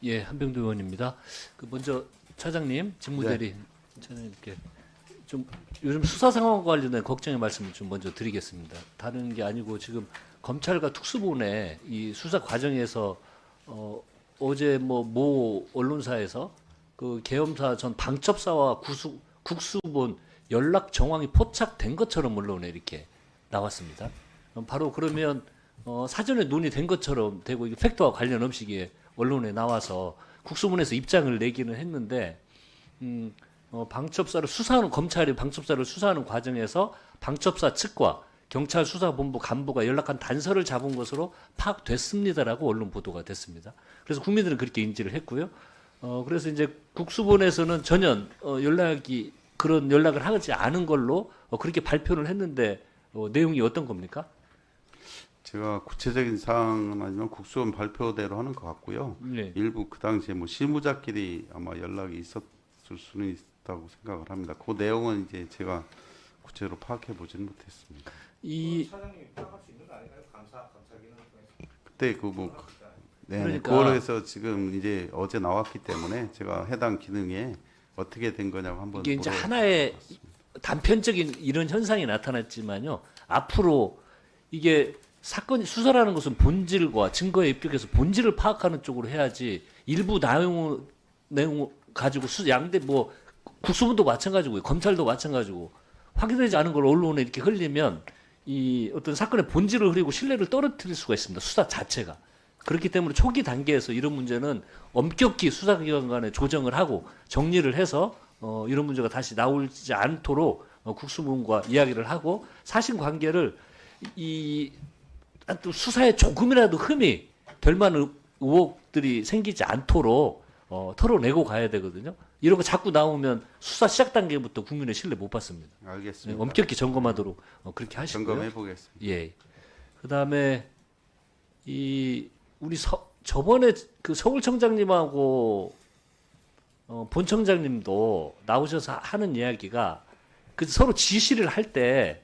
예, 한병도 의원입니다. 그 먼저 차장님, 직무대리 차장님께 좀 요즘 수사 상황과 관련된 걱정의 말씀을 좀 먼저 드리겠습니다. 다른 게 아니고 지금 검찰과 특수본의 이 수사 과정에서 어제 모 언론사에서 그 계엄사 전 방첩사와 국수본 연락 정황이 포착된 것처럼 언론에 이렇게 나왔습니다. 바로 그러면 사전에 논의된 것처럼 되고 이게 팩트와 관련 없이 이게 언론에 나와서 국수본에서 입장을 내기는 했는데 방첩사를 수사하는 검찰이 방첩사를 수사하는 과정에서 방첩사 측과 경찰 수사본부 간부가 연락한 단서를 잡은 것으로 파악됐습니다라고 언론 보도가 됐습니다. 그래서 국민들은 그렇게 인지를 했고요. 그래서 이제 국수본에서는 전혀 그런 연락을 하지 않은 걸로 그렇게 발표를 했는데 내용이 어떤 겁니까? 제가 구체적인 사항은 아니면 국수본 발표대로 하는 것 같고요. 네. 일부 그 당시에 실무자끼리 아마 연락이 있었을 수는 있다고 생각을 합니다. 그 내용은 이제 제가 구체로 파악해 보지는 못했습니다. 차장님이 파악할 수 있는 거 아닌가요? 감사 기능을 통해서. 그때 그러니까. 그걸로 해서 지금 이제 어제 나왔기 때문에 제가 해당 기능에 어떻게 된 거냐고 한번 이게 이제 보러 하나의 단편적인 이런 현상이 나타났지만요. 앞으로 이게 사건이 수사라는 것은 본질과 증거에 입각해서 본질을 파악하는 쪽으로 해야지 일부 내용 가지고 양대 국수본도 마찬가지고 검찰도 마찬가지고 확인되지 않은 걸 언론에 이렇게 흘리면 이 어떤 사건의 본질을 흐리고 신뢰를 떨어뜨릴 수가 있습니다. 수사 자체가. 그렇기 때문에 초기 단계에서 이런 문제는 엄격히 수사기관 간에 조정을 하고 정리를 해서 이런 문제가 다시 나오지 않도록 국수본과 이야기를 하고 사실관계를 또 수사에 조금이라도 흠이 될 만한 의혹들이 생기지 않도록 털어내고 가야 되거든요. 이런 거 자꾸 나오면 수사 시작 단계부터 국민의 신뢰 못 받습니다. 알겠습니다. 네, 엄격히 점검하도록 그렇게 하시고요. 점검해 보겠습니다. 예. 그다음에 우리 저번에 그 서울청장님하고 본청장님도 나오셔서 하는 이야기가 그 서로 지시를 할 때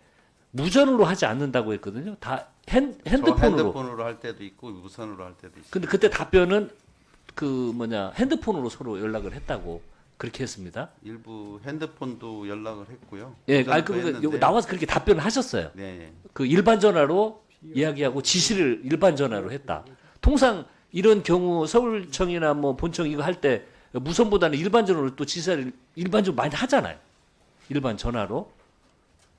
무전으로 하지 않는다고 했거든요. 다 핸드폰으로 할 때도 있고 무선으로 할 때도 있고. 근데 그때 답변은 핸드폰으로 서로 연락을 했다고 그렇게 했습니다. 일부 핸드폰도 연락을 했고요. 예, 무전도 여기 했는데. 나와서 그렇게 답변을 하셨어요. 네. 그 일반 전화로 이야기하고 지시를 일반 전화로 했다. 통상 이런 경우 서울청이나 본청 이거 할 때 무선보다는 일반 전화로 또 지시를 일반적으로 많이 하잖아요. 일반 전화로.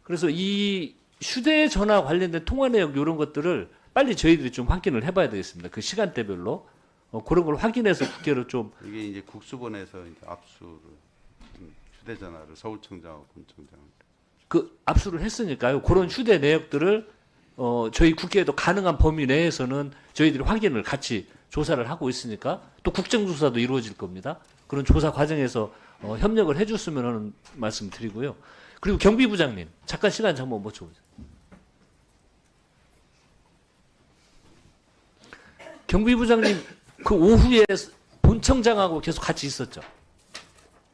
그래서 이 휴대전화 관련된 통화 내역 이런 것들을 빨리 저희들이 좀 확인을 해봐야 되겠습니다. 그 시간대별로 그런 걸 확인해서 국회로 좀 이게 이제 국수본에서 이제 압수를 휴대전화를 서울청장하고 본청장 그 압수를 했으니까요. 그런 휴대 내역들을 저희 국회에도 가능한 범위 내에서는 저희들이 확인을 같이 조사를 하고 있으니까 또 국정조사도 이루어질 겁니다. 그런 조사 과정에서 협력을 해줬으면 하는 말씀 드리고요. 그리고 경비부장님 잠깐 시간 한번 멈춰보세요. 경비부장님 그 오후에 본청장하고 계속 같이 있었죠?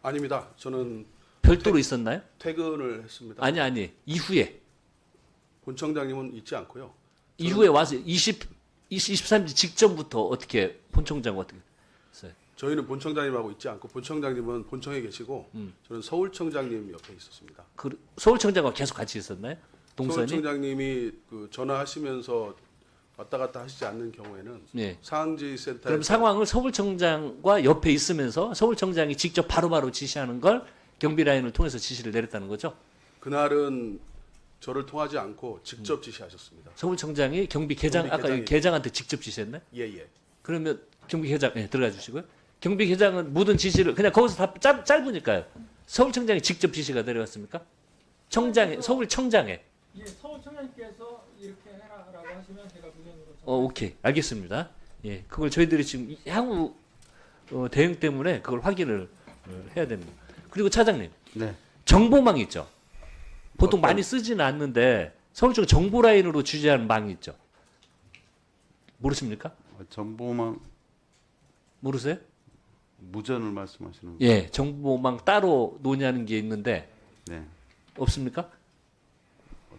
아닙니다. 저는 별도로 있었나요? 퇴근을 했습니다. 아니 이후에 본청장님은 있지 않고요. 이후에 와서 23일 직전부터 어떻게 본청장 어떻게 했어요? 저희는 본청장님하고 있지 않고 본청장님은 본청에 계시고 저는 서울청장님 옆에 있었습니다. 그 서울청장과 계속 같이 있었나요? 동선이? 서울청장님이 그 전화하시면서 왔다 갔다 하시지 않는 경우에는 네. 상지센터에 그럼 상황을 서울청장과 옆에 있으면서 서울청장이 직접 바로바로 지시하는 걸 경비라인을 통해서 지시를 내렸다는 거죠? 그날은 저를 통하지 않고 직접 지시하셨습니다. 서울청장이 경비계장 아까 경비계장이- 계장한테 직접 지시했나요? 예예. 그러면 경비계장 들어가 주시고요. 경비계장은 모든 지시를 그냥 거기서 다 짧으니까요. 서울청장이 직접 지시가 내려왔습니까? 서울청장에. 예, 서울청장님께서 이렇게 해라라고 하시면 제가 무전으로 오케이. 알겠습니다. 예. 그걸 저희들이 지금 향후 대응 때문에 그걸 확인을 해야 됩니다. 그리고 차장님, 네. 정보망 있죠? 보통 어떤- 많이 쓰지는 않는데 서울청 정보 라인으로 주재하는 망이 있죠? 모르십니까? 정보망 모르세요? 무전을 말씀하시는 예. 정보망 따로 논의하는 게 있는데 네. 없습니까?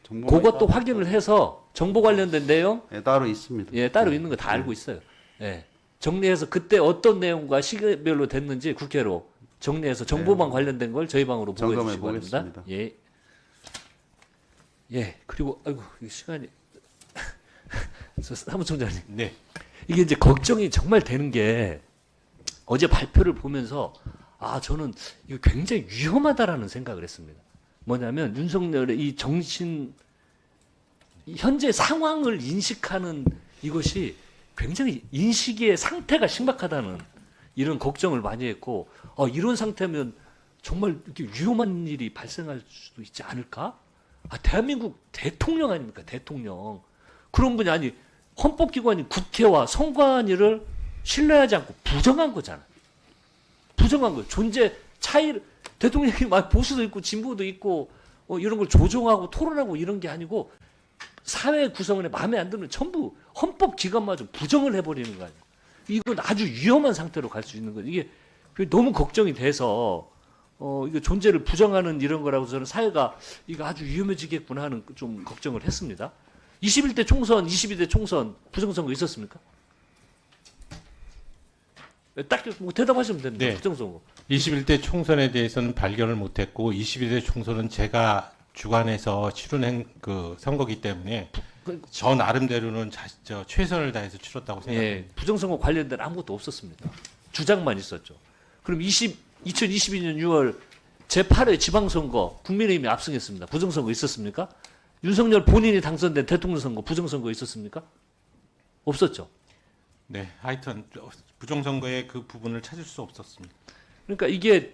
정보망이 그것도 따로- 확인을 해서 정보 관련된 내용 네, 따로 있습니다. 예, 따로 네. 있는 거 다 알고 있어요. 예. 정리해서 그때 어떤 내용과 시기별로 됐는지 국회로 정리해서 정보망 관련된 걸 저희 방으로 보고해 점검해 주시기 바랍니다. 보겠습니다. 예. 예. 그리고 아이고 이 시간이 사무총장님. 네. 이게 이제 걱정이 정말 되는 게 어제 발표를 보면서 저는 이거 굉장히 위험하다라는 생각을 했습니다. 뭐냐면 윤석열의 이 정신 현재 상황을 인식하는 이것이 굉장히 인식의 상태가 심각하다는 이런 걱정을 많이 했고 이런 상태면 정말 이렇게 위험한 일이 발생할 수도 있지 않을까? 대한민국 대통령 아닙니까? 대통령. 그런 분이 아니 헌법기관인 국회와 선관위를 신뢰하지 않고 부정한 거잖아. 부정한 거예요. 존재 차이 대통령이 막 보수도 있고 진보도 있고 이런 걸 조종하고 토론하고 이런 게 아니고 사회 구성원에 마음에 안 드는 전부 헌법기관마저 부정을 해버리는 거 아니에요. 이건 아주 위험한 상태로 갈 수 있는 거예요. 이게 너무 걱정이 돼서 이거 존재를 부정하는 이런 거라고 저는 사회가 이거 아주 위험해지겠구나 하는 좀 걱정을 했습니다. 21대 총선, 22대 총선 부정선거 있었습니까? 딱 대답하시면 됩니다. 네. 부정선거. 21대 총선에 대해서는 발견을 못했고 22대 총선은 제가 주관해서 치른 그 선거기 때문에 저 나름대로는 최선을 다해서 치렀다고 생각합니다. 예, 부정선거 관련된 아무것도 없었습니다. 주장만 있었죠. 그럼 2022년 6월 제8회 지방선거 국민의힘이 압승했습니다. 부정선거 있었습니까? 윤석열 본인이 당선된 대통령 선거 부정선거 있었습니까? 없었죠. 네, 하여튼 부정선거의 그 부분을 찾을 수 없었습니다. 그러니까 이게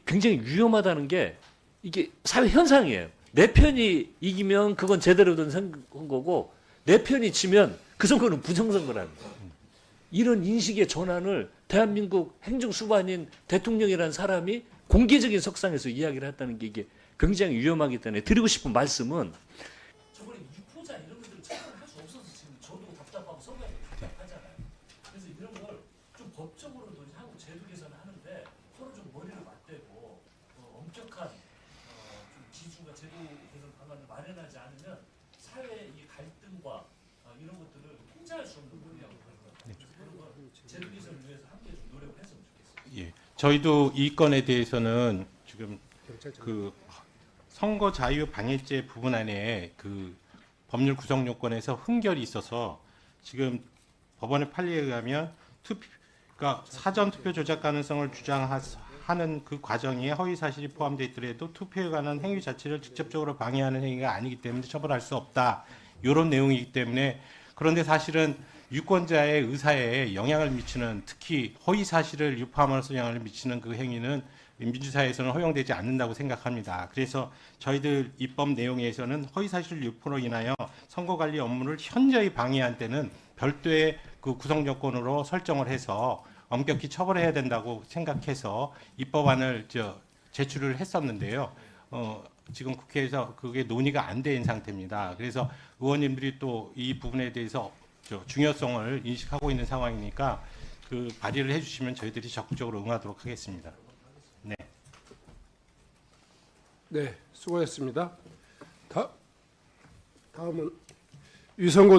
굉장히 위험하다는 게 이게 사회 현상이에요. 내 편이 이기면 그건 제대로 된 선거고 내 편이 지면 그 선거는 부정선거라는 거예요. 이런 인식의 전환을 대한민국 행정수반인 대통령이라는 사람이 공개적인 석상에서 이야기를 했다는 게 이게 굉장히 위험하기 때문에 드리고 싶은 말씀은 저번에 유포자 이런 것들을 처벌할 수 없어서 지금 저도 답답하고 선관위도 답답하잖아요. 그래서 이런 걸 좀 법적으로도 하고 제도 개선하는데 서로 좀 머리를 맞대고 엄격한 좀 기준과 제도 개선 방안을 마련하지 않으면 사회의 이 갈등과 이런 것들을 통제할 수 없는 논리라고 그래서 그런 거 제도 개선을 위해서 함께 좀 노력을 했으면 좋겠습니다. 예, 저희도 이 건에 대해서는 지금 그 선거 자유 방해죄 부분 안에 그 법률 구성 요건에서 흠결이 있어서 지금 법원의 판례에 의하면 그러니까 사전 투표 조작 가능성을 주장하는 그 과정에 허위 사실이 포함되어 있더라도 투표에 관한 행위 자체를 직접적으로 방해하는 행위가 아니기 때문에 처벌할 수 없다. 이런 내용이기 때문에 그런데 사실은 유권자의 의사에 영향을 미치는 특히 허위 사실을 유포함으로써 영향을 미치는 그 행위는 민주사회에서는 허용되지 않는다고 생각합니다. 그래서 저희들 입법 내용에서는 허위사실 유포로 인하여 선거관리 업무를 현저히 방해한 때는 별도의 그 구성 요건으로 설정을 해서 엄격히 처벌해야 된다고 생각해서 입법안을 제출을 했었는데요. 지금 국회에서 그게 논의가 안 된 상태입니다. 그래서 의원님들이 또 이 부분에 대해서 중요성을 인식하고 있는 상황이니까 그 발의를 해주시면 저희들이 적극적으로 응하도록 하겠습니다. 네. 네, 수고했습니다. 다음은 유성곤